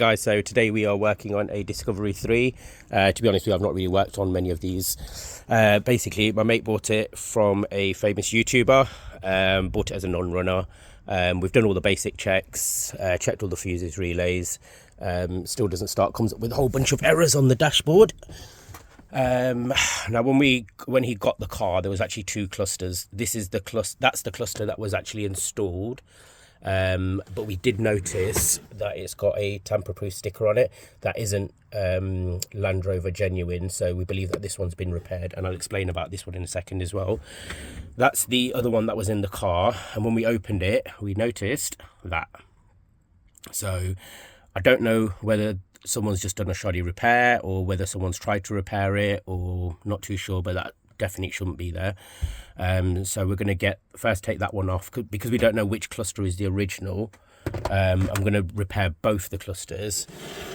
Guys, so today we are working on a Discovery 3. To be honest with you, I've not really worked on many of these. Basically, my mate bought it from a famous YouTuber, bought it as a non-runner. We've done all the basic checks, checked all the fuses, relays. Still doesn't start, comes up with a whole bunch of errors on the dashboard. Now when he got the car, there was actually two clusters. This is the cluster, that's the cluster that was actually installed. But we did notice that it's got a tamper-proof sticker on it that isn't Land Rover genuine, so we believe that this one's been repaired, and I'll explain about this one in a second as well. That's the other one that was in the car, and when we opened it we noticed that. So I don't know whether someone's just done a shoddy repair or whether someone's tried to repair it, or not too sure, but that definitely shouldn't be there. So we're going to first take that one off because we don't know which cluster is the original. I'm going to repair both the clusters,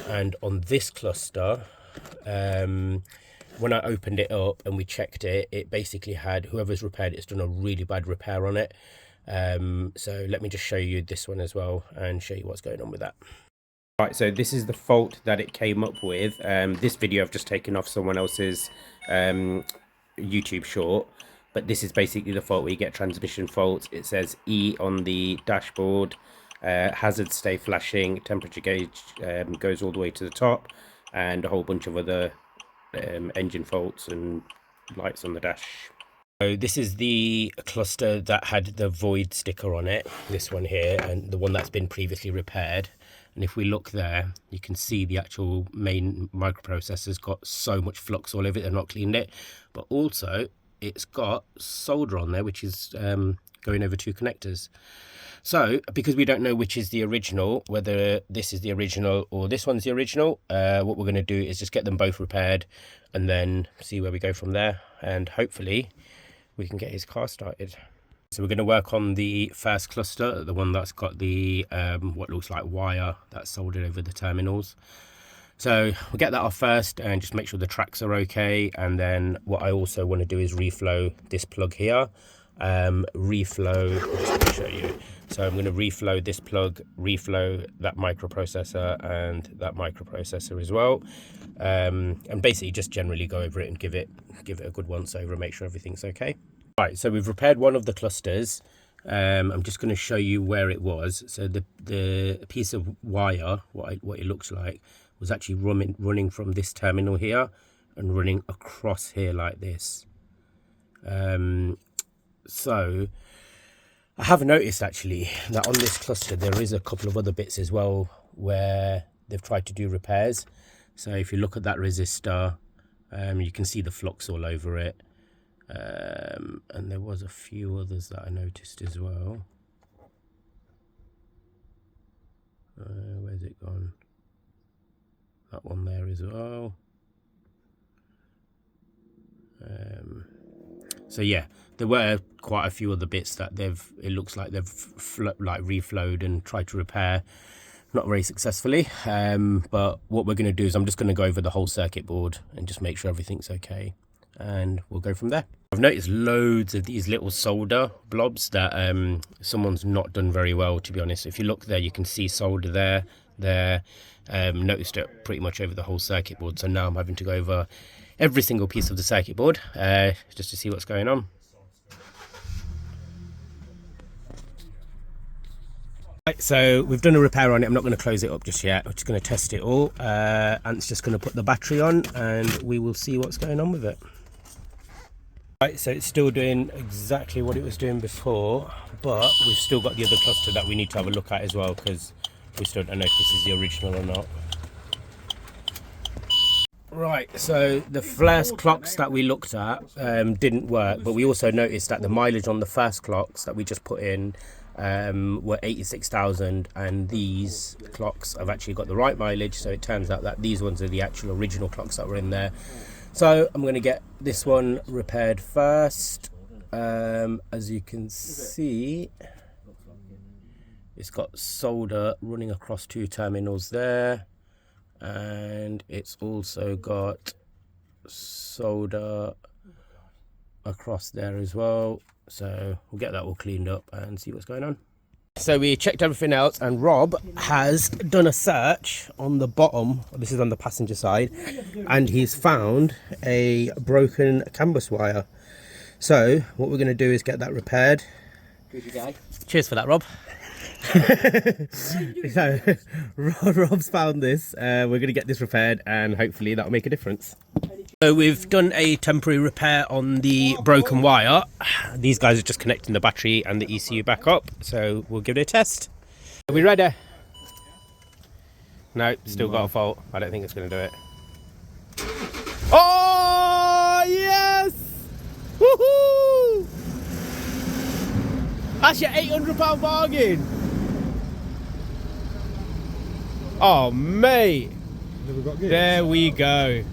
and on this cluster, when I opened it up and we checked it, it basically had, whoever's repaired it's done a really bad repair on it. So let me just show you this one as well and show you what's going on with that. Right, so this is the fault that it came up with. This video I've just taken off someone else's YouTube short, but this is basically the fault where you get transmission faults. It says E on the dashboard, hazards stay flashing, temperature gauge goes all the way to the top, and a whole bunch of other engine faults and lights on the dash. So this is the cluster that had the void sticker on it, this one here, and the one that's been previously repaired. And if we look there, you can see the actual main microprocessor's got so much flux all over it, they've not cleaned it. But also, it's got solder on there, which is going over two connectors. So, because we don't know which is the original, whether this is the original or this one's the original, what we're going to do is just get them both repaired and then see where we go from there. And hopefully, we can get his car started. So we're going to work on the first cluster, the one that's got the what looks like wire that's soldered over the terminals. So we'll get that off first and just make sure the tracks are okay. And then what I also want to do is reflow this plug here. Reflow, just going to show you. So I'm going to reflow this plug, reflow that microprocessor and that microprocessor as well. And basically just generally go over it and give it a good once over and make sure everything's okay. Right, so we've repaired one of the clusters. I'm just going to show you where it was. So the piece of wire, what it looks like, was actually running from this terminal here and running across here like this. So I have noticed actually that on this cluster there is a couple of other bits as well where they've tried to do repairs. So if you look at that resistor, you can see the flux all over it. And there was a few others that I noticed as well. Where's it gone? That one there as well. So yeah, there were quite a few other bits that it looks like they've reflowed and tried to repair, not very successfully. But what we're going to do is I'm just going to go over the whole circuit board and just make sure everything's okay, and we'll go from there. I've noticed loads of these little solder blobs that someone's not done very well, to be honest. If you look there, you can see solder there. Noticed it pretty much over the whole circuit board, so now I'm having to go over every single piece of the circuit board just to see what's going on. Right, so we've done a repair on it. I'm not going to close it up just yet. I'm just going to test it all. Ant's just going to put the battery on and we will see what's going on with it. Right, so it's still doing exactly what it was doing before, but we've still got the other cluster that we need to have a look at as well, because we still don't know if this is the original or not. Right, so the first clocks that we looked at didn't work, but we also noticed that the mileage on the first clocks that we just put in were 86,000, and these clocks have actually got the right mileage, so it turns out that these ones are the actual original clocks that were in there. So I'm going to get this one repaired first. As you can see, it's got solder running across two terminals there, and it's also got solder across there as well. So we'll get that all cleaned up and see what's going on. So we checked everything else, and Rob has done a search on the bottom. This is on the passenger side, and he's found a broken canvas wire. So what we're going to do is get that repaired. Good guy. Cheers for that, Rob. So Rob's found this. We're going to get this repaired, and hopefully that'll make a difference. So we've done a temporary repair on the broken wire. These guys are just connecting the battery and the ECU back up, so we'll give it a test. Are we ready? No, still got a fault. I don't think it's going to do it. Oh, yes! Woohoo! That's your £800 bargain. Oh, mate. There we go.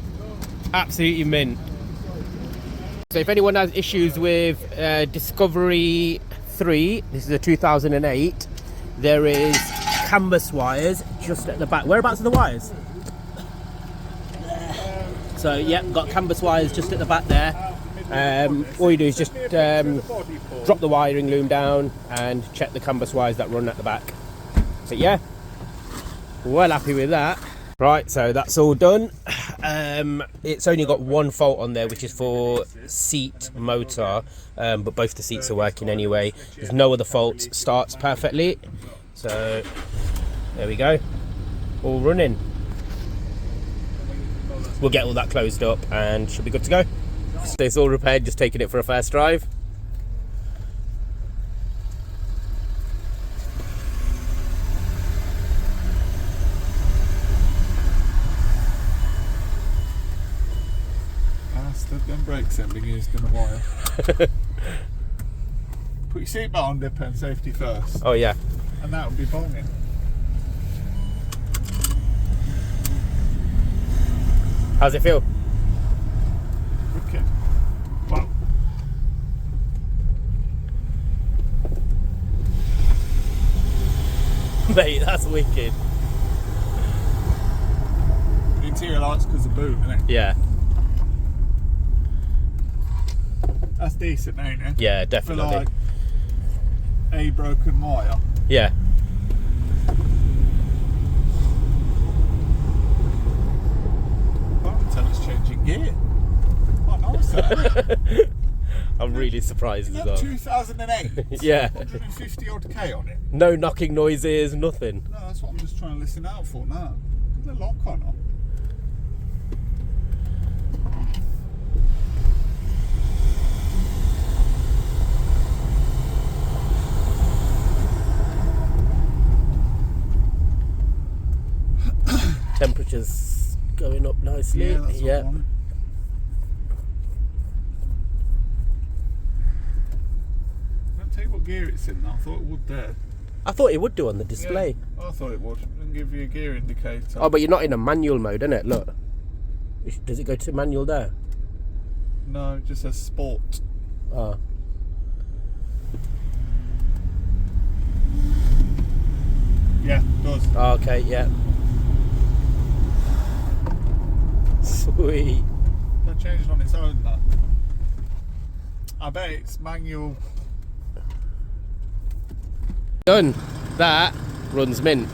Absolutely mint. So if anyone has issues with Discovery 3, this is a 2008, there is canvas wires just at the back. Whereabouts are the wires? So yep, got canvas wires just at the back there. All you do is just drop the wiring loom down and check the canvas wires that run at the back. So yeah, well happy with that. Right, so that's all done. It's only got one fault on there, which is for seat motor, but both the seats are working anyway. There's no other faults. Starts perfectly. So there we go, all running. We'll get all that closed up and should be good to go. So it's all repaired, just taking it for a first drive. Them brakes haven't been used in a while. Put your seatbelt on, dip, and safety first. Oh yeah. And that would be bonging. How's it feel? Wicked. Wow. Mate, that's wicked. The interior lights because of boot, isn't it? Yeah. That's decent, ain't it? Yeah, definitely. For like a broken wire. Yeah. I can tell it's changing gear. Quite nice that. I'm really surprised as well. 2008. Yeah. 150 odd K on it. No knocking noises, nothing. No, that's what I'm just trying to listen out for now. Is there a lock on it? Temperatures going up nicely. Yeah, that's what I want. Don't tell you what gear it's in. I thought it would there. I thought it would do on the display. Yeah, I thought it would. And give you a gear indicator. Oh, but you're not in a manual mode, innit? Look. Does it go to manual there? No, it just says sport. Oh. Yeah, it does. Oh, okay, yeah. Sweet. That changed on its own, that. I bet it's manual. Done. That runs mint.